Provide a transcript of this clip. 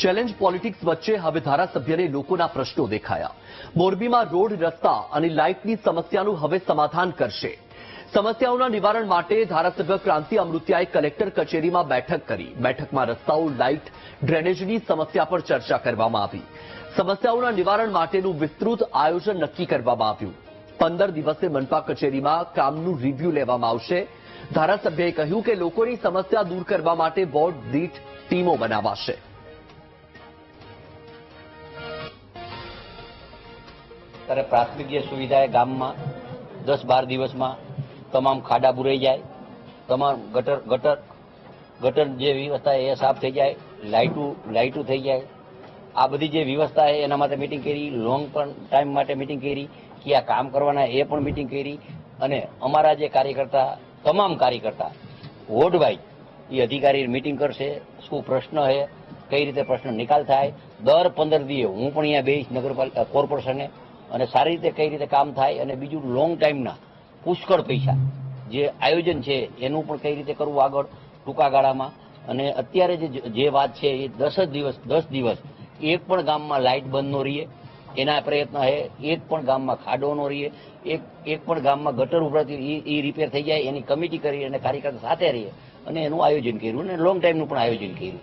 Challenge politics વચ્ચે હવે ધારાસભ્યને લોકોના પ્રશ્નો દેખાયા. મોરબીમાં રોડ, રસ્તા અને લાઇટની સમસ્યાનું હવે સમાધાન કરશે. સમસ્યાઓના નિવારણ માટે ધારાસભ્ય ક્રાંતિ અમૃતિયાએ કલેક્ટર કચેરીમાં બેઠક કરી. બેઠકમાં રસ્તાઓ, લાઇટ, ડ્રેનેજની સમસ્યા પર ચર્ચા કરવામાં આવી. સમસ્યાઓના નિવારણ માટેનું વિસ્તૃત આયોજન નક્કી કરવામાં આવ્યું. 15 દિવસે મનપા કચેરીમાં કામનું રિવ્યુ લેવામાં આવશે. ધારાસભ્યએ કહ્યું કે લોકોની સમસ્યા દૂર કરવા માટે વોર્ડ દીઠ ટીમો બનાવાશે. ત્યારે પ્રાથમિક જે સુવિધા ગામમાં 10-12 દિવસમાં તમામ ખાડા બુરાઈ જાય, તમામ ગટર જે વ્યવસ્થા એ સાફ થઈ જાય, લાઇટું થઈ જાય. આ બધી જે વ્યવસ્થા છે એના માટે મિટિંગ કરી, લોંગ પણ ટાઈમ માટે મિટિંગ કરી, કે આ કામ કરવાના એ પણ મિટિંગ કરી. અને અમારા જે કાર્યકર્તા, તમામ કાર્યકર્તા વોર્ડ વાઇઝ એ અધિકારી મિટિંગ કરશે. શું પ્રશ્ન છે, કઈ રીતે પ્રશ્ન નિકાલ થાય. દર 15 દિવસે હું પણ અહીંયા બેસીશ નગરપાલિકા કોર્પોરેશને, અને સારી રીતે કઈ રીતે કામ થાય. અને બીજું લોંગ ટાઈમના પુષ્કળ પૈસા જે આયોજન છે એનું પણ કઈ રીતે કરવું આગળ ટૂંકા ગાળામાં. અને અત્યારે જે વાત છે એ 10 દિવસ એક પણ ગામમાં લાઇટ બંધ ન રહીએ એના પ્રયત્ન છે. એક પણ ગામમાં ખાડો ન રહીએ, એક પણ ગામમાં ગટર ઉભરાતી એ રિપેર થઈ જાય એની કમિટી કરી અને કાર્યકર્તા સાથે રહીએ અને એનું આયોજન કર્યું અને લોંગ ટાઈમનું પણ આયોજન કર્યું.